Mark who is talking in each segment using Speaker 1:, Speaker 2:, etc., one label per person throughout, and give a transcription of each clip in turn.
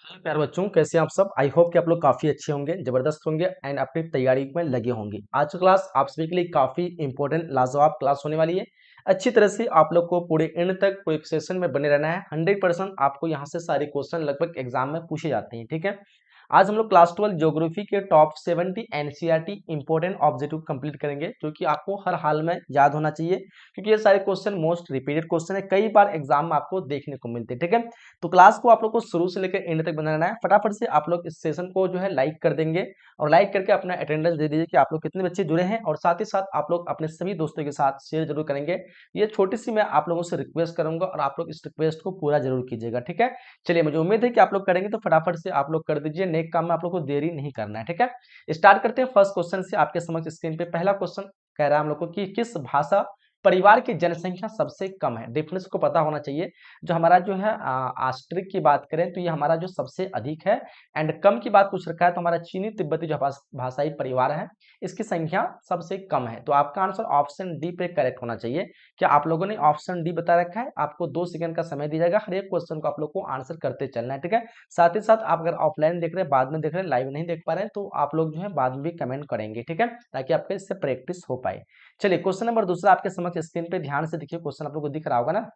Speaker 1: Hello प्यारे बच्चों, कैसे हैं आप सब। आई होप कि आप लोग काफ़ी अच्छे होंगे, ज़बरदस्त होंगे एंड अपनी तैयारी में लगे होंगे। आज की क्लास आप सभी के लिए काफ़ी इंपॉर्टेंट लाजवाब क्लास होने वाली है। अच्छी तरह से आप लोग को पूरे एंड तक पूरे सेशन में बने रहना है। 100% आपको यहाँ से सारे क्वेश्चन लगभग एग्जाम में पूछे जाते हैं, ठीक है। आज हम लोग क्लास 12 ज्योग्राफी के top 70 NCERT important objective complete करेंगे, जो कि आपको हर हाल में याद होना चाहिए, क्योंकि ये सारे क्वेश्चन मोस्ट रिपीटेड क्वेश्चन है, कई बार एग्जाम में आपको देखने को मिलते हैं, ठीक है। तो क्लास को आप लोग को शुरू से लेकर एंड तक बनाना है। फटाफट से आप लोग इस सेशन को जो है लाइक कर देंगे और लाइक करके अपना अटेंडेंस दे दीजिए कि आप लोग कितने बच्चे जुड़े हैं, और साथ ही साथ आप लोग अपने सभी दोस्तों के साथ शेयर जरूर करेंगे। ये छोटी सी मैं आप लोगों से रिक्वेस्ट करूंगा और आप लोग इस रिक्वेस्ट को पूरा जरूर कीजिएगा, ठीक है। चलिए, मुझे उम्मीद है कि आप लोग करेंगे, तो फटाफट से आप लोग कर दीजिए। नेक काम में आप लोग को देरी नहीं करना है, ठीक है। स्टार्ट करते हैं फर्स्ट क्वेश्चन से। आपके समक्ष स्क्रीन पे पहला क्वेश्चन कह रहा है हम लोग को कि किस भाषा परिवार की जनसंख्या सबसे कम है। डिफरेंस को पता होना चाहिए। जो हमारा जो है आस्ट्रिक की बात करें तो ये हमारा जो सबसे अधिक है, एंड कम की बात पूछ रखा है तो हमारा चीनी तिब्बती जो भाषाई परिवार है, इसकी संख्या सबसे कम है। तो आपका आंसर ऑप्शन डी पे करेक्ट होना चाहिए। क्या आप लोगों ने ऑप्शन डी बता रखा है? आपको 2 सेकंड का समय दिया जाएगा, हर एक क्वेश्चन को आप लोग को आंसर करते चलना है, ठीक है। साथ ही साथ आप अगर ऑफलाइन देख रहे हैं, बाद में देख रहे हैं, लाइव नहीं देख पा रहे हैं, तो आप लोग जो है बाद में भी कमेंट करेंगे, ठीक है, ताकि आपके इससे प्रैक्टिस हो पाए। चलिए, क्वेश्चन नंबर दूसरा आपके समक्ष स्क्रीन पे ध्यान से देखिए। क्वेश्चन आप लोग को दिख रहा होगा ना।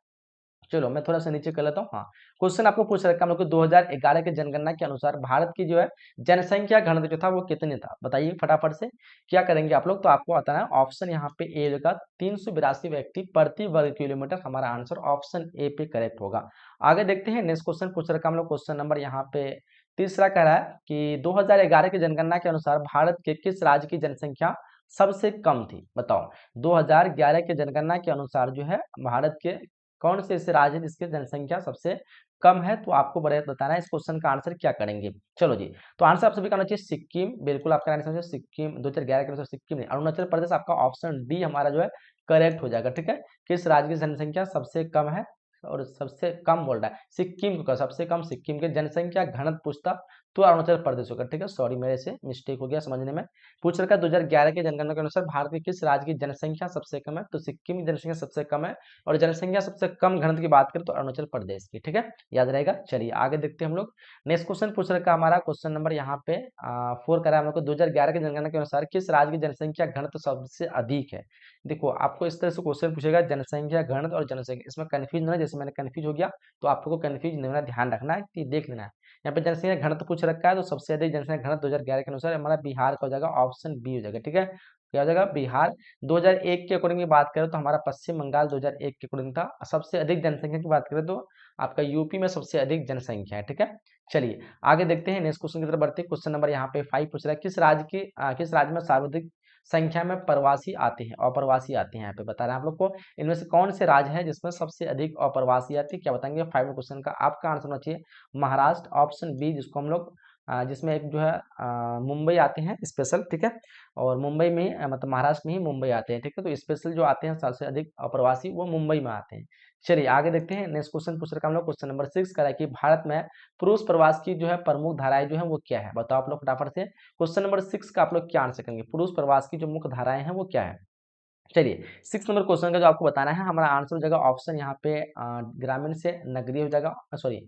Speaker 1: चलो, मैं थोड़ा सा नीचे कर लेता हूँ। हाँ, क्वेश्चन आपको पूछ रखा है हम लोग को 2011 के जनगणना के अनुसार भारत की जो है जनसंख्या घनत्व जो था वो कितने था, बताइए फटाफट से। क्या करेंगे आप लोग, तो आपको आता है ऑप्शन यहाँ पे ए होगा 382 व्यक्ति प्रति वर्ग किलोमीटर। हमारा आंसर ऑप्शन ए पे करेक्ट होगा। आगे देखते हैं, नेक्स्ट क्वेश्चन पूछ रखा है हम लोग, क्वेश्चन नंबर यहाँ पे तीसरा कह रहा है कि 2011 की जनगणना के अनुसार भारत के किस राज्य की जनसंख्या सबसे कम थी, बताओ। 2011 के जनगणना के अनुसार जो है भारत के कौन से ऐसे राज्य हैं जिसकी जनसंख्या सबसे कम है, तो आपको बड़े बताना है इस क्वेश्चन का आंसर क्या करेंगे। चलो जी, तो आंसर आप सभी का होना चाहिए सिक्किम। बिल्कुल आपका आंसर है सिक्किम। 2011 के अनुसार सिक्किम नहीं, अरुणाचल प्रदेश। आपका ऑप्शन डी हमारा जो है करेक्ट हो जाएगा, ठीक है। किस राज्य की जनसंख्या सबसे कम है, और सबसे कम बोल रहा है सिक्किम का, सबसे कम सिक्किम की जनसंख्या घनत्व पूछता तो अरुणाचल प्रदेश होगा, ठीक है। सॉरी, मेरे से मिस्टेक हो गया समझने में। पूछ रखा 2011 के जनगणना के अनुसार भारत के किस राज्य की जनसंख्या सबसे कम है, तो सिक्किम की जनसंख्या सबसे कम है। और जनसंख्या सबसे कम घनत्व की बात करें तो अरुणाचल प्रदेश की, ठीक है, याद रहेगा। चलिए आगे देखते हैं हम लोग। नेक्स्ट क्वेश्चन पूछ रखा हमारा क्वेश्चन नंबर यहाँ पे 4 करा है हम लोग को। 2011 की जनगणना के अनुसार किस राज्य की जनसंख्या घनत्व सबसे अधिक है। देखो, आपको इस तरह से क्वेश्चन पूछेगा जनसंख्या घनत्व और जनसंख्या, इसमें कंफ्यूज ना, जैसे मैंने कंफ्यूज हो गया तो आप लोगों को कंफ्यूज नहीं होना, ध्यान रखना है कि देख लेना है। यहाँ पे जनसंख्या घनत्व पूछ रखा है, तो सबसे अधिक जनसंख्या घनत्व 2011 के अनुसार हमारा बिहार का हो जाएगा, ऑप्शन बी हो जाएगा, ठीक है। क्या हो जाएगा, बिहार। 2001 के अकॉर्डिंग की बात करें तो हमारा पश्चिम बंगाल 2001 के अकॉर्डिंग था। सबसे अधिक जनसंख्या की बात करें तो आपका यूपी में सबसे अधिक जनसंख्या है, ठीक है। चलिए आगे देखते हैं, नेक्स्ट क्वेश्चन की तरफ बढ़ते हैं। क्वेश्चन नंबर यहाँ पे 5 पूछ रहा है, किस राज्य में सर्वाधिक संख्या में प्रवासी आते हैं, अप्रवासी आते हैं। यहाँ पे बता रहे हैं आप लोग को इनमें से कौन से राज्य है जिसमें सबसे अधिक अप्रवासी आते हैं, क्या बताएंगे। 5 क्वेश्चन का आपका आंसर होना चाहिए महाराष्ट्र, ऑप्शन बी, जिसको हम लोग जिसमें एक जो है मुंबई आते हैं स्पेशल, ठीक है। और मुंबई में मतलब महाराष्ट्र में ही मुंबई आते हैं, ठीक है। तो स्पेशल जो आते हैं सबसे अधिक अप्रवासी, वो मुंबई में आते हैं। चलिए आगे देखते हैं, नेक्स्ट क्वेश्चन पूछ रखा हम लोग क्वेश्चन नंबर 6 का है कि भारत में पुरुष प्रवास की जो है प्रमुख धाराएं जो है वो क्या है, बताओ आप लोग फटाफट से। क्वेश्चन नंबर 6 का आप लोग क्या आंसर करेंगे, पुरुष प्रवास की जो मुख्य धाराएं हैं वो क्या है। चलिए, 6 नंबर क्वेश्चन का जो आपको बताना है, हमारा आंसर हो जाएगा ऑप्शन यहाँ पे ग्रामीण से नगरीय हो जाएगा, सॉरी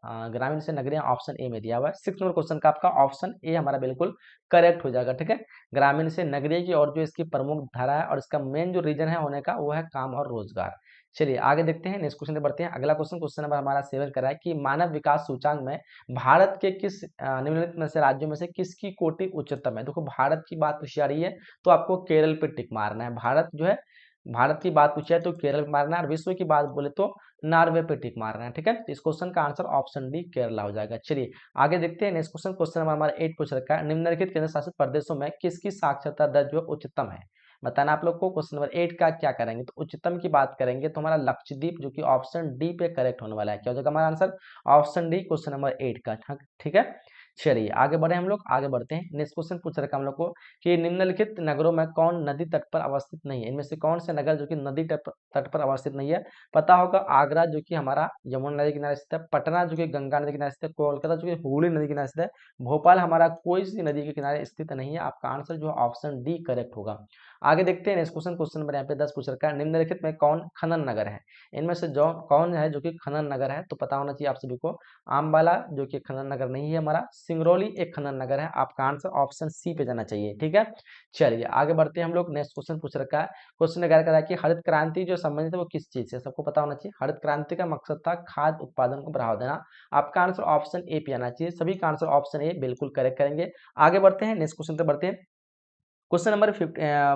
Speaker 1: ग्रामीण से नगरीय, ऑप्शन ए में दिया हुआ है। 6 नंबर क्वेश्चन का आपका ऑप्शन ए हमारा बिल्कुल करेक्ट हो जाएगा, ठीक है। ग्रामीण से नगरीय की, और जो इसकी प्रमुख धारा है और इसका मेन जो रीजन है होने का वो है काम और रोजगार। चलिए आगे देखते हैं, नेक्स्ट क्वेश्चन पे बढ़ते हैं। अगला क्वेश्चन, क्वेश्चन नंबर हमारा 7 कर रहा है कि मानव विकास सूचांक में भारत के किस निम्नलिखित में से राज्यों में से किसकी कोटि उच्चतम है। देखो, भारत की बात पूछी जा रही है तो आपको केरल पे टिक मारना है। भारत जो है, भारत की बात पूछी है तो केरल पे मारना है, और विश्व की बात बोले तो नॉर्वे पे टिक मारना है, ठीक है। तो इस क्वेश्चन का आंसर ऑप्शन डी केरला हो जाएगा। चलिए आगे देखते हैं, नेक्स्ट क्वेश्चन, क्वेश्चन नंबर हमारा 8 पूछ रखा है, निम्नलिखित केंद्र शासित प्रदेशों में किसकी साक्षरता दर जो उच्चतम है, बताना आप लोग को। क्वेश्चन नंबर 8 का क्या करेंगे, तो उच्चतम की बात करेंगे तो हमारा लक्षद्वीप, जो कि ऑप्शन डी पे करेक्ट होने वाला है। क्या हो जाएगा हमारा answer, option D question number 8 का, ठीक है। चलिए आगे बढ़े हम लोग, आगे बढ़ते हैं। नेक्स्ट क्वेश्चन पूछ रखा हम लोग को कि निम्नलिखित नगरों में कौन नदी तट पर अवस्थित नहीं है। इनमें से कौन से नगर जो कि नदी तट पर अवस्थित नहीं है। पता होगा आगरा जो कि हमारा यमुना नदी किनारे स्थित है, पटना जो कि गंगा नदी किनारे स्थित है, कोलकाता जो कि हुगली नदी किनारे स्थित है, भोपाल हमारा कोई सी नदी के किनारे स्थित नहीं है। आपका आंसर जो है ऑप्शन डी करेक्ट होगा। आगे देखते हैं नेक्स्ट क्वेश्चन। क्वेश्चन नंबर यहाँ पे 10 पूछ रखा है, निम्नलिखित में कौन खनन नगर है। इनमें से जो कौन है जो कि खनन नगर है, तो पता होना चाहिए आप सभी को। आमबाला जो कि खनन नगर नहीं है हमारा, सिंगरौली एक खनन नगर है। आपका आंसर ऑप्शन सी पे जाना चाहिए, ठीक है। चलिए आगे बढ़ते हैं हम लोग। नेक्स्ट क्वेश्चन पूछ रखा है, क्वेश्चन कह रहा है कि हरित क्रांति जो संबंधित है वो किस चीज से, सबको पता होना चाहिए। हरित क्रांति का मकसद था खाद्य उत्पादन को बढ़ावा देना। आपका आंसर ऑप्शन ए पे आना चाहिए। सभी का आंसर ऑप्शन ए बिल्कुल करेक्ट करेंगे। आगे बढ़ते हैं नेक्स्ट क्वेश्चन पे बढ़ते हैं। क्वेश्चन नंबर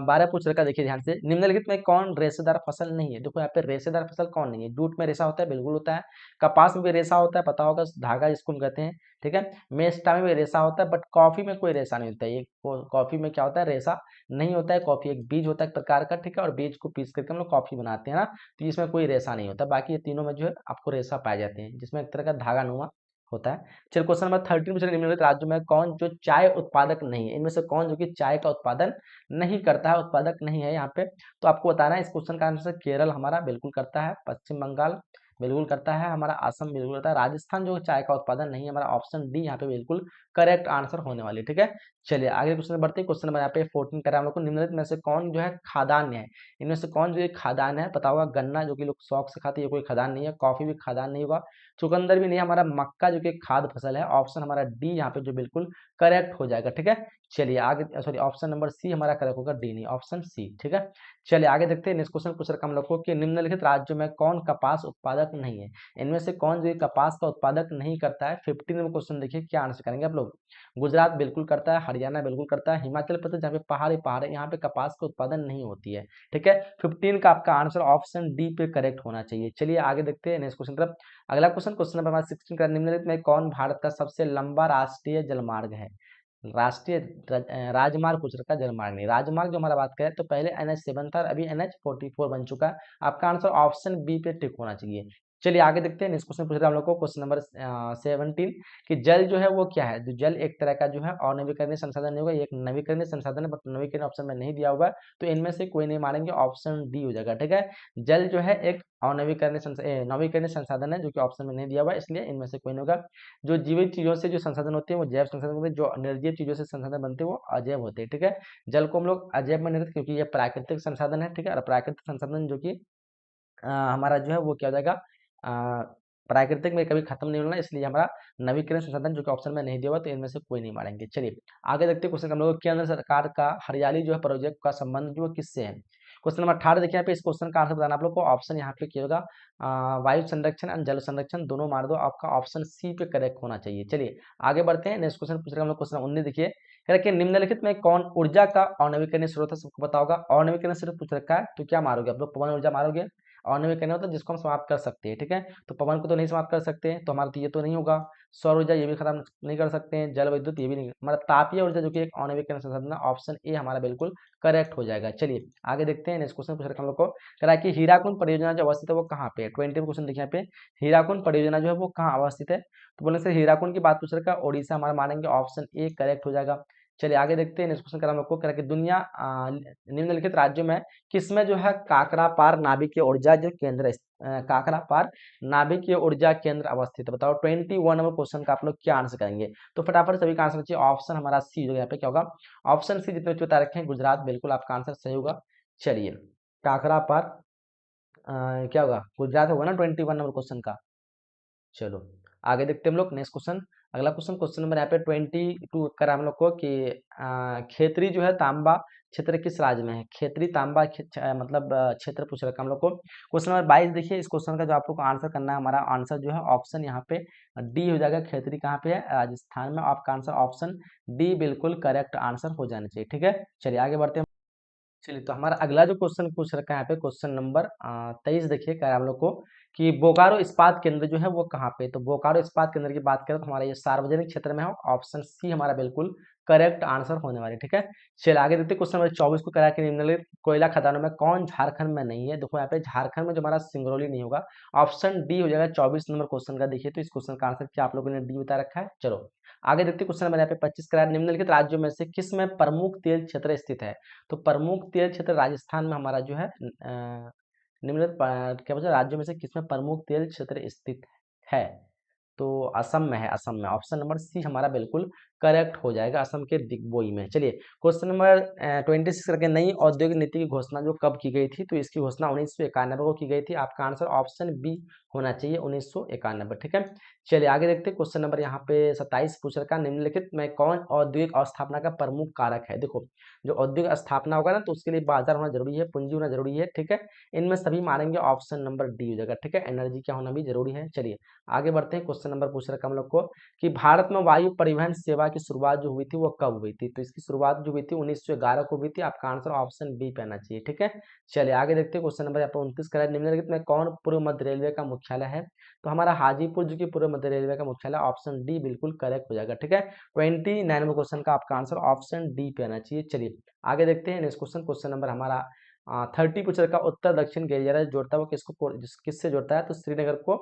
Speaker 1: 12 पूछ रखा, देखिए ध्यान से, निम्नलिखित में कौन रेशेदार फसल नहीं है। देखो यहाँ पे रेशेदार फसल कौन नहीं है। जूट में रेशा होता है, बिल्कुल होता है। कपास में भी रेशा होता है, पता होगा, धागा जिसको हम कहते हैं, ठीक है। मेस्टा में भी रेशा होता है, बट कॉफी में कोई रेशा नहीं होता है। ये कॉफी में क्या होता है, रेशा नहीं होता है। कॉफी एक बीज होता है एक प्रकार का, ठीक है, और बीज को पीस करके हम लोग कॉफी बनाते हैं ना, तो इसमें कोई रेशा नहीं होता। बाकी ये तीनों में जो है आपको रेशा पाए जाते हैं, जिसमें एक तरह का धागा नुमा होता है। चलिए क्वेश्चन नंबर 13 पूछ रहे, निम्नलिखित राज्यों में कौन जो चाय उत्पादक नहीं है। इनमें से कौन जो कि चाय का उत्पादन नहीं करता है, उत्पादक नहीं है यहाँ पे। तो आपको बताना है इस क्वेश्चन का आंसर। केरल हमारा बिल्कुल करता है, पश्चिम बंगाल बिल्कुल करता है, हमारा असम बिल्कुल करता है, राजस्थान जो चाय का उत्पादन नहीं है, हमारा ऑप्शन डी यहाँ पे बिल्कुल करेक्ट आंसर होने वाली है, ठीक है। चलिए आगे क्वेश्चन बढ़ते हैं। क्वेश्चन नंबर यहाँ पे 14 करा हम लोग को, निम्नलिखित में से कौन जो है खादान है। इनमें से कौन जो है खादान है, पता होगा गन्ना जो कि लोग शौक से खाते हैं, ये कोई खादान नहीं है। कॉफी भी खादान नहीं होगा, चुकंदर भी नहीं, हमारा मक्का जो कि खाद्य फसल है। ऑप्शन हमारा डी यहाँ पे जो बिल्कुल करेक्ट हो जाएगा, ठीक है। चलिए आगे, सॉरी, ऑप्शन नंबर सी हमारा करेक्ट होगा, डी नहीं, ऑप्शन सी, ठीक है। चलिए आगे देखते हैं। नेक्स्ट क्वेश्चन पूछ रखा हम लोग को कि निम्नलिखित राज्यों में कौन कपास उत्पादक नहीं है। इनमें से कौन जो कपास का उत्पादक नहीं करता है। 15 नंबर क्वेश्चन देखिए क्या आंसर करेंगे आप लोग। गुजरात बिल्कुल करता है, हरियाणा बिल्कुल करता है, हिमाचल प्रदेश जहाँ पे पहाड़ ही पहाड़ है, यहाँ पे कपास का उत्पादन नहीं होती है, ठीक है। 15 का आपका आंसर ऑप्शन डी पे करेक्ट होना चाहिए। चलिए आगे देखते हैं नेक्स्ट क्वेश्चन तरफ। अगला क्वेश्चन, क्वेश्चन नंबर 16 का, निम्नलिखित में कौन भारत का सबसे लंबा राष्ट्रीय जलमार्ग है। राष्ट्रीय राजमार्ग पूछ रखा, जलमार्ग नहीं। राजमार्ग जो हमारा बात करें तो पहले NH7 था, अभी NH44 बन चुका है। आपका आंसर ऑप्शन बी पे टिक होना चाहिए। चलिए आगे देखते हैं। नेक्स्ट क्वेश्चन पूछ रहा हम लोग को, क्वेश्चन नंबर 17 कि जल जो है वो क्या है। जो जल एक तरह का जो है अनवीकरणीय संसाधन नहीं होगा, ये एक नवीकरणीय संसाधन है, बट नवीकरण ऑप्शन में नहीं दिया होगा, तो इनमें से कोई नहीं मानेंगे, ऑप्शन डी हो जाएगा, ठीक है। जल जो है एक अनवीकरणीय नवीकरणीय संसाधन है, जो कि ऑप्शन में नहीं दिया हुआ है, इसलिए इनमें से कोई नहीं होगा। जो जीवित चीजों से जो संसाधन होते हैं वो जैव संसाधन होते हैं, जो निर्जीव चीजों से संसाधन बनते हैं वो अजैव होते हैं, ठीक है। जल को हम लोग अजैव में नहीं रखते क्योंकि ये प्राकृतिक संसाधन है, ठीक है। और प्राकृतिक संसाधन जो कि हमारा जो है वो क्या हो जाएगा, प्राकृतिक में कभी खत्म नहीं होना, इसलिए हमारा नवीकरण संसाधन जो कि ऑप्शन में नहीं दिया हुआ, तो इनमें से कोई नहीं मारेंगे। चलिए आगे देखते हैं क्वेश्चन हम लोग, केंद्र सरकार का हरियाली जो है प्रोजेक्ट का संबंध जो है किससे है। क्वेश्चन नंबर 18 देखिए यहाँ पे। इस क्वेश्चन का आंसर बताना आप लोग को। ऑप्शन यहाँ पे क्या होगा, वायु संरक्षण एंड जल संरक्षण, दोनों मार दो, आपका ऑप्शन सी पे करेक्ट होना चाहिए। चलिए आगे बढ़ते हैं। नेक्स्ट क्वेश्चन पूछ रहे हैं हम लोग, क्वेश्चन 19 देखिए, कह रखे निम्नलिखित में कौन ऊर्जा का अनवीकरणीय स्रोत है, सबको पता होगा। अनवीकरणीय स्रोत पूछ रखा है, तो क्या मारोगे आप लोग, पवन ऊर्जा मारोगे। अनवीकरणीय होता है जिसको हम समाप्त कर सकते हैं, ठीक है। तो पवन को तो नहीं समाप्त कर सकते हैं, तो हमारा तो ये तो नहीं होगा। सौर ऊर्जा ये भी खत्म नहीं कर सकते हैं, जल विद्युत ये भी नहीं, हमारा तापीय ऊर्जा जो कि एक अनवीकरणीय संसाधन है, ऑप्शन ए हमारा बिल्कुल करेक्ट हो जाएगा। चलिए आगे देखते हैं। नेक्स्ट क्वेश्चन पूछ रखा हम लोग को, कह रहा है कि हीराकुंड परियोजना जो अवस्थित है वो कहाँ पे है। 20 क्वेश्चन देखिए यहाँ पे, हीराकुंड परियोजना जो है वो कहाँ अवस्थित है, तो बोलने से हीराकुंड की बात पूछ रखा, ओडिशा हमारा मानेंगे, ऑप्शन ए करेक्ट हो जाएगा। चलिए आगे देखते हैं। नेक्स्ट क्वेश्चन कह रहा हम लोग को, कह रहा है कि दुनिया निम्नलिखित राज्यों में किसमें जो है काकरा पार नाभिकीय ऊर्जा जो केंद्र काकरा पार नाभिकीय ऊर्जा केंद्र अवस्थित है, बताओ। 21 नंबर क्वेश्चन का आप लोग क्या आंसर करेंगे, तो फटाफट सभी का आंसर चाहिए। ऑप्शन हमारा सी जो यहाँ पे क्या होगा, ऑप्शन सी जितने बच्चे बता रखे हैं, गुजरात, बिल्कुल आपका आंसर सही होगा। चलिए काकरा पार क्या होगा, गुजरात होगा ना 21 नंबर क्वेश्चन का। चलो आगे देखते हैं हम लोग। नेक्स्ट क्वेश्चन, अगला क्वेश्चन, क्वेश्चन नंबर यहाँ पे 22 करा हम लोग को कि खेतरी जो है तांबा क्षेत्र किस राज्य में है। खेतरी तांबा मतलब क्षेत्र पूछ रखा हम लोग को। क्वेश्चन नंबर 22 देखिए, इस क्वेश्चन का जो आप लोग को आंसर करना है, हमारा आंसर जो है ऑप्शन यहाँ पे डी हो जाएगा। खेतरी कहाँ पे है, राजस्थान में। आपका आंसर ऑप्शन डी बिल्कुल करेक्ट आंसर हो जाना चाहिए, ठीक है। चलिए आगे बढ़ते हैं। चलिए तो हमारा अगला जो क्वेश्चन पूछ रखा है यहाँ पे, क्वेश्चन नंबर 23 देखिए, क्या है हम लोग को कि बोकारो इस्पात केंद्र जो है वो कहाँ पे। तो बोकारो इस्पात केंद्र की बात करें तो हमारा ये सार्वजनिक क्षेत्र में है, ऑप्शन सी हमारा बिल्कुल करेक्ट आंसर होने वाली। ठीक है, चलिए आगे देखते हैं क्वेश्चन नंबर 24 को करा के निम्नलिखित कोयला खदानों में कौन झारखंड में नहीं है। देखो यहाँ पे झारखंड में जो हमारा सिंगरौली नहीं होगा, ऑप्शन डी हो जाएगा 24 नंबर क्वेश्चन का। देखिए तो इस क्वेश्चन का आंसर क्या आप लोगों ने डी बता रखा है। चलो आगे देखते हैं क्वेश्चन नंबर यहाँ पे 25 करा, निम्नलिखित राज्यों में से किस में प्रमुख तेल क्षेत्र स्थित है। तो प्रमुख तेल क्षेत्र राजस्थान में हमारा जो है निम्नलिखित क्या बोलते हैं राज्यों में से किसमें प्रमुख तेल क्षेत्र स्थित है। तो असम में है, असम में। ऑप्शन नंबर सी हमारा बिल्कुल करेक्ट हो जाएगा, असम के दिग्बोई में। चलिए क्वेश्चन नंबर 26 करके, नई औद्योगिक नीति की घोषणा जो कब की गई थी। तो इसकी घोषणा 1991 को की गई थी। आपका आंसर ऑप्शन बी होना चाहिए, 1991। ठीक है, चलिए आगे देखते हैं क्वेश्चन नंबर यहाँ पे 27 पूछ रखा, निम्नलिखित में कौन औद्योगिक अवस्थापना का प्रमुख कारक है। देखो जो औद्योगिक स्थापना होगा ना, तो उसके लिए बाजार होना जरूरी है, पूंजी होना जरूरी है। ठीक है, इनमें सभी मानेंगे ऑप्शन नंबर डी हो जाएगा। ठीक है, एनर्जी क्या होना भी जरूरी है। चलिए आगे बढ़ते हैं, क्वेश्चन नंबर पूछ रखा हम लोग को कि भारत में वायु परिवहन सेवा की शुरुआत जो हुई थी वो कब हुई थी। तो इसकी शुरुआत जो हुई थी 1911 को हुई थी। आपका आंसर ऑप्शन बी पे आना चाहिए। ठीक है, चलिए आगे देखते हैं क्वेश्चन नंबर यहाँ पर 29 का, निम्नलिखित में कौन पूर्व मध्य रेलवे का मुख्यालय है। तो हमारा हाजीपुर जो कि पूर्व मध्य रेलवे का मुख्यालय, ऑप्शन डी बिल्कुल करेक्ट हो जाएगा। ठीक है, 29 क्वेश्चन का आपका आंसर ऑप्शन डी पे आना चाहिए। चलिए आगे देखते हैं नेक्स्ट क्वेश्चन, क्वेश्चन नंबर हमारा 30 पूछ रखा, उत्तर दक्षिण गलियारा जोड़ता है वो किससे जोड़ता है। तो श्रीनगर को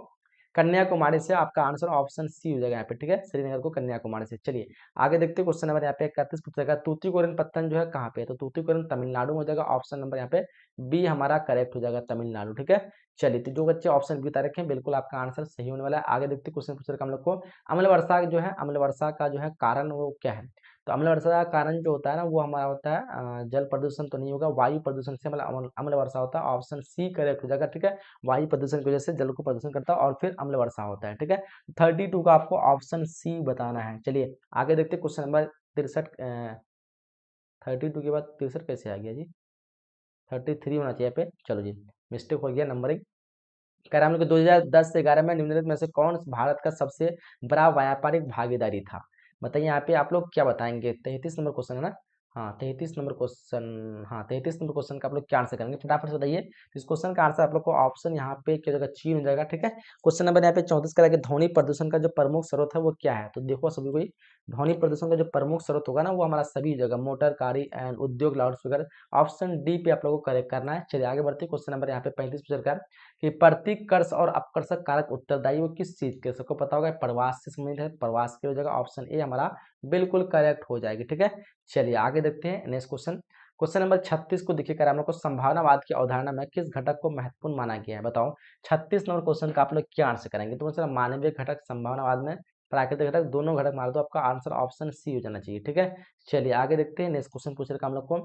Speaker 1: कन्याकुमारी से। आपका आंसर ऑप्शन सी हो जाएगा यहाँ पे। ठीक है, श्रीनगर को कन्याकुमारी से। चलिए आगे देखते हैं क्वेश्चन नंबर यहाँ पे 31 पूछ रखा, तूतीकोरिन पत्तन जो है कहाँ पे है। तो तूतीकोरिन तमिलनाडु में हो जाएगा। ऑप्शन नंबर यहाँ पे बी हमारा करेक्ट हो जाएगा, तमिलनाडु। ठीक है, चलिए तो जो बच्चे ऑप्शन बी बता रखे हैं बिल्कुल आपका आंसर सही होने वाला है। आगे देखते हैं क्वेश्चन पूछ रखा हम लोग को, अम्ल वर्षा जो है, अम्ल वर्षा का जो है कारण वो क्या है। तो अम्ल वर्षा का कारण जो होता है ना, वो हमारा होता है जल प्रदूषण तो नहीं होगा, वायु प्रदूषण से हमारा अम्ल वर्षा होता है। ऑप्शन सी करेक्ट हो जाएगा। ठीक है, वायु प्रदूषण की वजह से जल को प्रदूषण करता है और फिर अम्ल वर्षा होता है। ठीक है, 32 का आपको ऑप्शन सी बताना है। चलिए आगे देखते हैं क्वेश्चन नंबर 63। 32 के बाद 63 कैसे आ गया जी, 33 होना चाहिए पे। चलो जी मिस्टेक हो गया नंबरिंग। कह रहा हम लोग 2010 से 11 में निम्नलिखित में से कौन भारत का सबसे बड़ा व्यापारिक भागीदारी था। बताइए यहाँ पे आप लोग क्या बताएंगे। 33 नंबर क्वेश्चन है ना, हाँ 33 नंबर क्वेश्चन, हाँ 33 नंबर क्वेश्चन का आप लोग क्या आंसर करेंगे फटाफट से बताइए। इस क्वेश्चन का आंसर आप लोग को ऑप्शन यहाँ पे क्या जगह चीन हो जाएगा। ठीक है, क्वेश्चन नंबर यहाँ पे 34 का ध्वनि प्रदूषण का जो प्रमुख स्रोत है वो क्या है। तो देखो सभी कोई, ध्वनि प्रदूषण का जो प्रमुख स्रोत होगा ना, वो हमारा सभी जगह मोटर गाड़ी एंड उद्योग लाउड स्पीकर। ऑप्शन डी पे आप लोगों को करेक्ट करना है। चलिए आगे बढ़ते हैं, क्वेश्चन नंबर यहाँ पे 35 प्रकार कि प्रतिकर्ष और अपकर्षक कारक उत्तरदायी वो किस चीज के, सबको पता होगा प्रवास से संबंधित है, प्रवास की हो जाएगा। ऑप्शन ए हमारा बिल्कुल करेक्ट हो जाएगी। ठीक है, चलिए आगे देखते हैं नेक्स्ट क्वेश्चन, क्वेश्चन नंबर 36 को देखिए, हम लोग को संभावनावाद की अवधारणा में किस घटक को महत्वपूर्ण माना गया है। बताओ 36 नंबर क्वेश्चन का आप लोग क्या आंसर करेंगे। तो मतलब मानवीय घटक, संभावनावाद में प्राकृतिक घटक, दोनों घटक मार दो, आपका आंसर ऑप्शन सी हो जाना चाहिए। ठीक है, चलिए आगे देखते हैं नेक्स्ट क्वेश्चन पूछ रखा हम लोग को,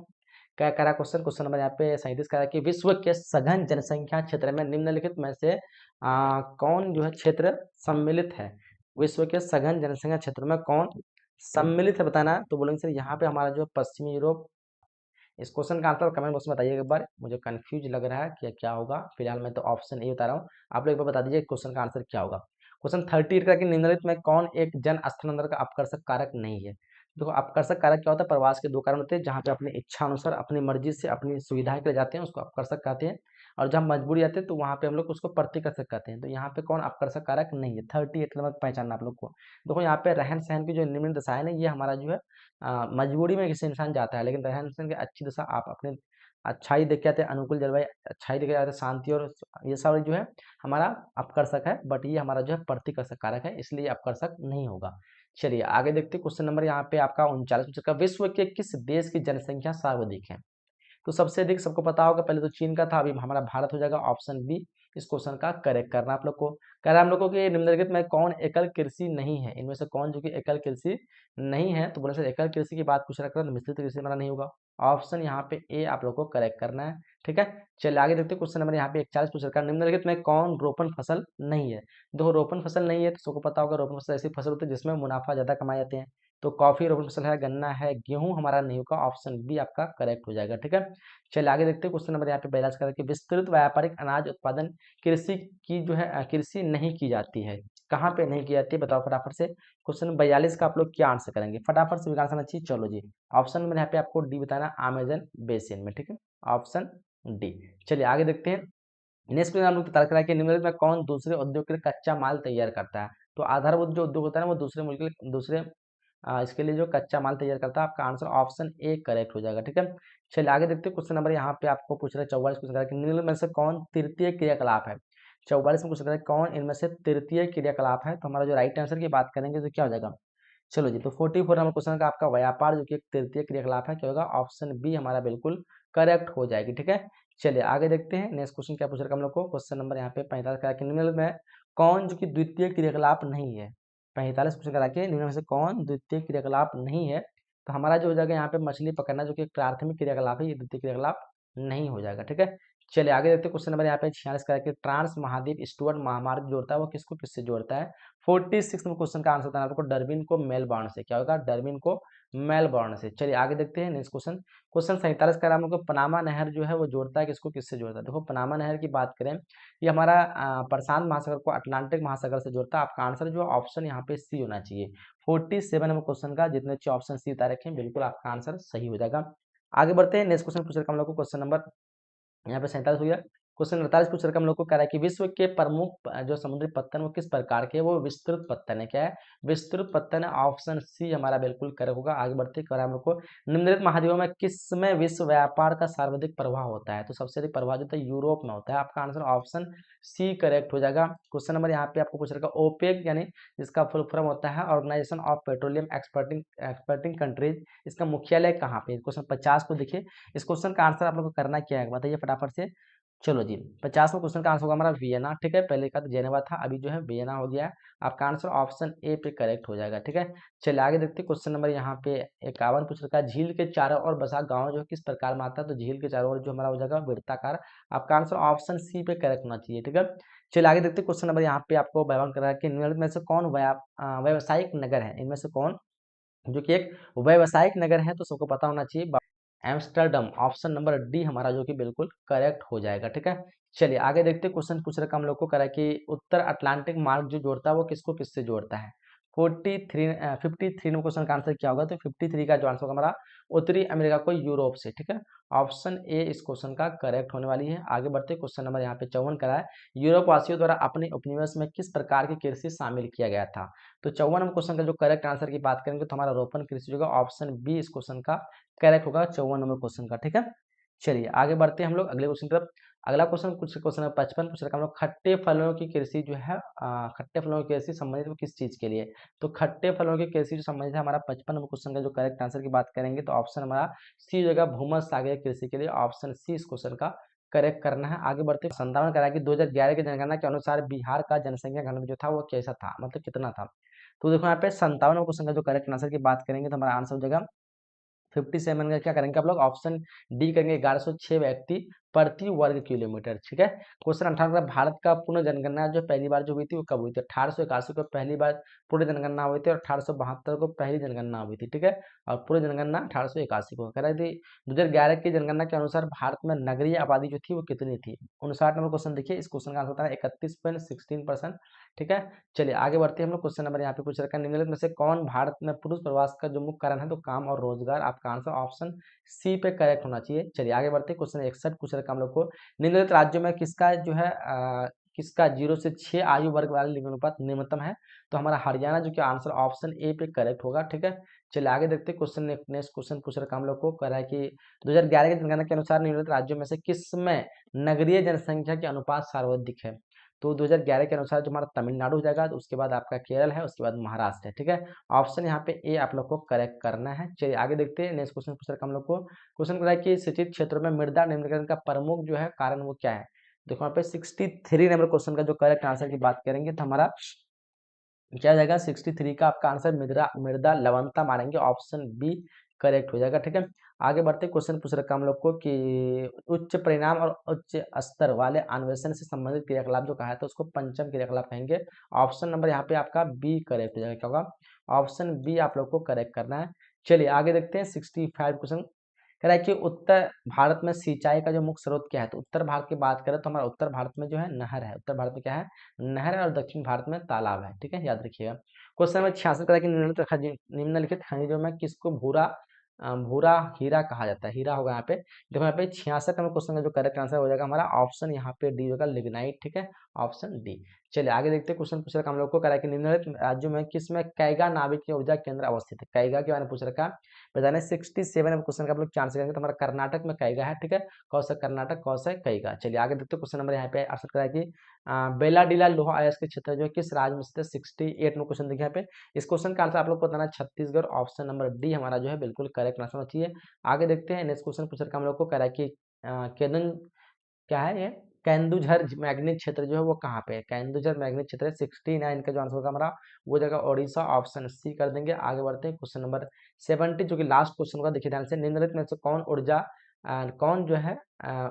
Speaker 1: क्या करा क्वेश्चन, क्वेश्चन नंबर यहाँ पे 37 करा कि विश्व के सघन जनसंख्या क्षेत्र में निम्नलिखित में से कौन जो है क्षेत्र सम्मिलित है। विश्व के सघन जनसंख्या क्षेत्र में कौन सम्मिलित है बताना। तो बोलेंगे सर यहाँ पे हमारा जो है पश्चिमी यूरोप। इस क्वेश्चन का आंसर कमेंट बॉक्स में बताइएगा एक बार, मुझे कंफ्यूज लग रहा है कि क्या होगा। फिलहाल मैं तो ऑप्शन ए बता रहा हूँ, आप लोग एक बार बता दीजिए क्वेश्चन का आंसर क्या होगा। क्वेश्चन 38 का कि निम्नलिखित में कौन एक जन स्थानांतरण का अपकर्षक कारक नहीं है। देखो अपकर्षक कारक क्या होता है, प्रवास के दो कारण होते हैं, जहाँ पे अपनी इच्छा अनुसार अपनी मर्जी से अपनी सुविधा के लिए जाते हैं उसको अपकर्षक कहते हैं, और जब मजबूरी आते हैं तो वहाँ पे हम लोग उसको प्रतिकर्षक कहते हैं। तो यहाँ पे कौन अपकर्षक कारक नहीं है, 38 नंबर पहचानना आप लोग को। देखो यहाँ पे रहन सहन की जो निम्न दशा है ना, ये हमारा जो है मजबूरी में किसी इंसान जाता है, लेकिन रहन सहन की अच्छी दशा आप अपने अच्छाई देख के आते हैं, अनुकूल जलवायु अच्छाई देख के आते हैं, शांति, और ये सब जो है हमारा अपकर्षक है, बट ये हमारा जो है प्रतिकर्षक कारक है, इसलिए अपकर्षक नहीं होगा। चलिए आगे देखते हैं क्वेश्चन नंबर यहाँ पे आपका 39 का, विश्व के किस देश की जनसंख्या सर्वाधिक है। तो सबसे अधिक सबको पता होगा, पहले तो चीन का था, अभी हमारा भारत हो जाएगा। ऑप्शन बी इस क्वेश्चन का करेक्ट करना आप लोग को। कह रहा है हम लोग को कि निम्नलिखित में कौन एकल कृषि नहीं है, इनमें से कौन जो कि एकल कृषि नहीं है। तो बोले सर एकल कृषि की बात पूछ रखा है, तो मिश्रित कृषि हमारा नहीं होगा। ऑप्शन यहाँ पे ए आप लोग को करेक्ट करना है। ठीक है, चलिए आगे देखते हैं क्वेश्चन नंबर यहाँ पे 41 पूछ रखा है, निम्नलिखित में कौन रोपण फसल नहीं है। देखो रोपण फसल नहीं है तो सबको पता होगा, रोपण फसल ऐसी फसल होती है जिसमें मुनाफा ज्यादा कमाए जाते हैं। तो कॉफी रोपण फसल है, गन्ना है, गेहूं हमारा नहीं होगा। ऑप्शन बी आपका करेक्ट हो जाएगा। ठीक है, चलिए आगे देखते हैं क्वेश्चन नंबर यहाँ पे 42 का कि विस्तृत व्यापारिक अनाज उत्पादन कृषि की जो है कृषि नहीं की जाती है, कहाँ पे नहीं की जाती है बताओ फटाफट से। क्वेश्चन 42 का आप लोग क्या आंसर करेंगे फटाफट से, आंसर चाहिए। चलो जी ऑप्शन नंबर यहाँ पे आपको डी बताना, अमेजन बेसिन में। ठीक है, ऑप्शन डी। चलिए आगे देखते हैं नेक्स्ट में हम लोग तर्क करा कि निम्नलिखित में कौन दूसरे उद्योग के लिए कच्चा माल तैयार करता है। तो आधारभूत जो उद्योग होता है ना, वो दूसरे मुल्क के लिए दूसरे इसके लिए जो कच्चा माल तैयार करता है। आपका आंसर ऑप्शन ए करेक्ट हो जाएगा। ठीक है, चलिए आगे देखते हैं। क्वेश्चन नंबर यहाँ पे आपको पूछ रहा है 44 क्वेश्चन कि निम्न में से कौन तृतीय क्रियाकलाप है। 44 में क्वेश्चन है कौन इनमें से तृतीय क्रियाकलाप है। तो हमारा जो राइट आंसर की बात करेंगे तो क्या हो जाएगा। चलो जी, तो 44 नंबर क्वेश्चन का आपका व्यापार जो कि एक तृतीय क्रियाकलाप है, क्या होगा, ऑप्शन बी हमारा बिल्कुल करेक्ट हो जाएगी। ठीक है, चलिए आगे देखते हैं। नेक्स्ट क्वेश्चन क्या पूछ रखा हम लोग को। क्वेश्चन नंबर यहाँ पे 45 का कि निम्न में कौन जो कि द्वितीय क्रियाकलाप नहीं है। 45 क्वेश्चन करा के निम्न में से कौन द्वितीय क्रियाकलाप नहीं है। तो हमारा जो हो जाएगा यहाँ पे मछली पकड़ना जो कि एक प्राथमिक क्रियाकलाप है, ये द्वितीय क्रियाकलाप नहीं हो जाएगा। ठीक है, चलिए आगे देखते हैं। क्वेश्चन नंबर यहाँ पे 46 का कि ट्रांस महाद्वीप स्टुअर्ट महामार्ग जोड़ता है, वो किसको किससे जोड़ता है। 46 में क्वेश्चन का आंसर था आपको डरबिन को मेलबॉर्न से। क्या होगा, डरबिन को मेलबॉर्न से। चलिए आगे देखते हैं नेक्स्ट क्वेश्चन। क्वेश्चन 47 का हम लोग को पनामा नहर जो है वो जोड़ता है किसको किससे जोड़ता है। देखो पनामा नहर की बात करें, ये हमारा प्रशांत महासागर को अटलांटिक महासागर से जोड़ता है। आपका आंसर जो ऑप्शन यहाँ पे सी होना चाहिए। 47 नंबर क्वेश्चन का जितने अच्छे ऑप्शन सी उतार रखे हैं, बिल्कुल आपका आंसर सही हो जाएगा। आगे बढ़ते हैं। नेक्स्ट क्वेश्चन पूछ रखा हम लोग को क्वेश्चन नंबर यहाँ पे 47 हो गया। क्वेश्चन 48 पूछ रखा हम लोग को कह रहा है कि विश्व के प्रमुख जो समुद्री पत्तन वो किस प्रकार के, वो विस्तृत पत्तन है। क्या है, विस्तृत पत्तन है। ऑप्शन सी हमारा बिल्कुल करेक्ट होगा। आगे बढ़ते कर हम लोग को निम्नलिखित महाद्वीपों में किस में विश्व व्यापार का सर्वाधिक प्रभाव होता है। तो सबसे अधिक प्रभाव जो है यूरोप में होता है। आपका आंसर ऑप्शन सी करेक्ट हो जाएगा। क्वेश्चन नंबर यहाँ पे आपको पूछ रखा ओपेक यानी जिसका फुल फॉर्म होता है ऑर्गेनाइजेशन ऑफ पेट्रोलियम एक्सपर्टिंग कंट्रीज, इसका मुख्यालय कहाँ पे। क्वेश्चन 50 को देखिए। इस क्वेश्चन का आंसर आप लोग को करना क्या है बताइए फटाफट से। चलो जी, 50वां क्वेश्चन का आंसर होगा हमारा वियना। ठीक है, पहले का तो जेनेवा था, अभी जो है वियना हो गया है। आपका आंसर ऑप्शन ए पे करेक्ट हो जाएगा। ठीक है, चलिए आगे देखते हैं। क्वेश्चन नंबर यहाँ पे 51 पूछ रखा है झील के चारों ओर बसा गांव जो किस प्रकार में आता है। तो झील के चारों ओर जो हमारा हो जाएगा वृत्ताकार। आपका आंसर ऑप्शन सी पे करेक्ट होना चाहिए। ठीक है, चलिए आगे देखते हैं। क्वेश्चन नंबर यहाँ पे आपको बयान कर रहा है कि निम्नलिखित में से कौन व्यावसायिक नगर है। इनमें से कौन जो कि एक व्यावसायिक नगर है, तो सबको पता होना चाहिए एम्स्टर्डम। ऑप्शन नंबर डी हमारा जो कि बिल्कुल करेक्ट हो जाएगा। ठीक है, चलिए आगे देखते हैं। क्वेश्चन पूछ रखा हम लोग को करा कि उत्तर अटलांटिक मार्ग जो जोड़ता है वो किसको किससे जोड़ता है। 53 नंबर क्वेश्चन का आंसर क्या होगा। तो 53 का जो आंसर होगा हमारा उत्तरी अमेरिका को यूरोप से। ठीक है, ऑप्शन ए इस क्वेश्चन का करेक्ट होने वाली है। आगे बढ़ते क्वेश्चन नंबर यहाँ पे 54 करा है यूरोप वासियों द्वारा अपने उपनिवेश में किस प्रकार की कृषि शामिल किया गया था। तो 54 नंबर क्वेश्चन का जो करेक्ट आंसर की बात करेंगे तो हमारा रोपण कृषि होगा। ऑप्शन बी इस क्वेश्चन का करेक्ट होगा 54 नंबर क्वेश्चन का। ठीक है, चलिए आगे बढ़ते हैं हम लोग अगले क्वेश्चन तरफ। अगला क्वेश्चन कुछ क्वेश्चन है 55 पूछ रखा हम लोग खट्टे फलों की कृषि जो है खट्टे फलों की कृषि संबंधित वो किस चीज के लिए। तो खट्टे फलों की कृषि जो संबंधित है हमारा 55 नंबर क्वेश्चन का जो करेक्ट आंसर की बात करेंगे तो ऑप्शन हमारा सी जगह भूमध्य सागरीय कृषि के लिए। ऑप्शन सी इस क्वेश्चन का करेक्ट करना है। आगे बढ़ते 57 करा कि 2011 की जनगणना के अनुसार बिहार का जनसंख्या घनत्व जो था वो कैसा था, मतलब कितना था। तो देखो यहाँ पे 57 क्वेश्चन का जो करेक्ट आंसर की बात करेंगे तो हमारा आंसर हो जाएगा 57 का क्या करेंगे आप लोग ऑप्शन डी करेंगे 1106 व्यक्ति प्रति वर्ग किलोमीटर। ठीक है, क्वेश्चन 58 का भारत का पूर्ण जनगणना जो पहली बार जो हुई थी वो कब हुई थी। 1881 को पहली बार पूर्ण जनगणना हुई थी और 1872 को पहली जनगणना हुई थी। ठीक है, और पूर्ण जनगणना 1881 को कह रही थी। 2011 की जनगणना के अनुसार भारत में नगरीय आबादी जो थी वो कितनी थी। 59 नंबर क्वेश्चन देखिए। इस क्वेश्चन का आंसर होता है 31.16%। ठीक है, चलिए आगे बढ़ते हैं हम लोग। क्वेश्चन नंबर यहाँ पे पूछ रखा है निम्नलिखित में से कौन भारत में पुरुष प्रवास का जो मुख्य कारण है। तो काम और रोजगार। आपका आंसर ऑप्शन सी पे करेक्ट होना चाहिए। चलिए आगे बढ़ते हैं। क्वेश्चन 61 पूछ रखा हम लोग को निम्नलिखित राज्यों में किसका जो है किसका 0 से 6 आयु वर्ग वाला लिंगानुपात निम्नतम है। तो हमारा हरियाणा जो कि आंसर ऑप्शन ए पे करेक्ट होगा। ठीक है, चलिए आगे देखते हैं। क्वेश्चन नेक्स्ट क्वेश्चन पूछ रखा हम लोग को कह रहा है कि 2011 की जनगणना के अनुसार निम्नलिखित राज्यों में से किसमें नगरीय जनसंख्या के अनुपात सर्वाधिक है। तो 2011 के अनुसार जो हमारा तमिलनाडु हो जाएगा, तो उसके बाद आपका केरल है, उसके बाद महाराष्ट्र है। ठीक है, ऑप्शन यहाँ पे ए आप लोग को करेक्ट करना है। चलिए आगे देखते हैं। नेक्स्ट क्वेश्चन पूछ रखा हम लोग को क्वेश्चन है कि सिंचित क्षेत्रों में मृदा निम्नीकरण का प्रमुख जो है कारण वो क्या है। देखो यहाँ पे 63 नंबर क्वेश्चन का जो करेक्ट आंसर की बात करेंगे तो हमारा क्या हो जाएगा 63 का आपका आंसर मृदा मृदा लवणता मानेंगे। ऑप्शन बी करेक्ट हो जाएगा। ठीक है, आगे बढ़ते क्वेश्चन पूछ रखा हम लोग को कि उच्च परिणाम और उच्च स्तर वाले अन्वेषण से संबंधित क्रियाकलाप जो कहा है तो उसको पंचम क्रियाकलाप कहेंगे। ऑप्शन नंबर यहाँ पे आपका बी करेक्ट हो जाएगा। क्या होगा, ऑप्शन बी आप लोग को करेक्ट करना है। चलिए आगे देखते हैं 65 क्वेश्चन कह रहा है कि उत्तर भारत में सिंचाई का जो मुख्य स्रोत क्या है। तो उत्तर भारत की बात करें तो हमारा उत्तर भारत में जो है नहर है। उत्तर भारत में क्या है, नहर है, और दक्षिण भारत में तालाब है। ठीक है, याद रखिएगा। क्वेश्चन नंबर 66 कह रहा है कि निम्नलिखित खनिजों में किसको भूरा भूरा हीरा कहा जाता है। हीरा होगा यहाँ पे। देखो यहाँ पे 66 नंबर क्वेश्चन का जो करेक्ट आंसर हो जाएगा हमारा ऑप्शन यहाँ पे डी होगा लिग्नाइट। ठीक है, ऑप्शन डी। चलिए आगे देखते हैं। क्वेश्चन पूछ रखा हम लोग को, कह रहा है कि निम्नलिखित राज्यों में किस में कैगा नाभिकीय ऊर्जा केंद्र अवस्थित है। कैगा के बारे में पूछ रखा, बताने 67 क्वेश्चन का आप लोग चांस करेंगे तो हमारा कर्नाटक में कैगा है, ठीक है। कौन सा कर्नाटक, कौन सा कैगा। चलिए आगे देखते हैं। क्वेश्चन नंबर यहाँ पे आंसर करा है कि बेलाडीला लोहा अयस्क के क्षेत्र जो है किस राज्य में स्थित है। 68 में क्वेश्चन देखिए यहाँ पे। इस क्वेश्चन का आंसर आप लोग को बताना है छत्तीसगढ़। ऑप्शन नंबर डी हमारा जो है बिल्कुल करेक्ट आंसर होना चाहिए। आगे देखते हैं। नेक्स्ट क्वेश्चन पूछ रखा हम लोग को, कह रहा है कि केदन क्या है ये, केंदुझर मैग्नेट क्षेत्र जो है वो कहाँ पे है। केंदुझर मैग्नेट क्षेत्र 69 का जो आंसर होगा हमारा वो जगह ओडिशा। ऑप्शन सी कर देंगे। आगे बढ़ते हैं। क्वेश्चन नंबर 70 जो कि लास्ट क्वेश्चन होगा, देखिए ध्यान से। निम्नलिखित में से कौन जो है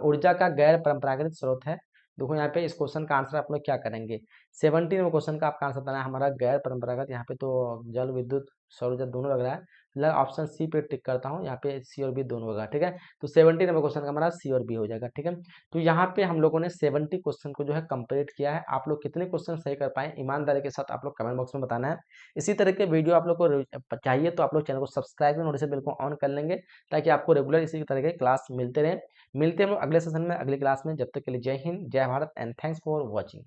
Speaker 1: ऊर्जा का गैर परंपरागत स्रोत है। देखो यहाँ पे इस क्वेश्चन का आंसर आप लोग क्या करेंगे। 17 में क्वेश्चन का आपका आंसर बताना है हमारा गैर परंपरागत। यहाँ पे तो जल विद्युत सौर ऊर्जा दोनों लग रहा है। फिलहाल ऑप्शन सी पे टिक करता हूँ, यहाँ पे सी और बी दोनों होगा, ठीक है। तो 17 नंबर क्वेश्चन का हमारा सी और बी हो जाएगा, ठीक है। तो यहाँ पे हम लोगों ने 70 क्वेश्चन को जो है कंप्लीट किया है। आप लोग कितने क्वेश्चन सही कर पाए ईमानदारी के साथ आप लोग कमेंट बॉक्स में बताना है। इसी तरह के वीडियो आप लोग को चाहिए तो आप लोग चैनल को सब्सक्राइब और नोटिफिकेशन बेल को ऑन कर लेंगे, ताकि आपको रेगुलर इसी तरह के क्लास मिलते रहे। मिलते हैं हम लोग अगले सेशन में, अगली क्लास में। जब तक के लिए जय हिंद, जय Bharat and thanks for watching.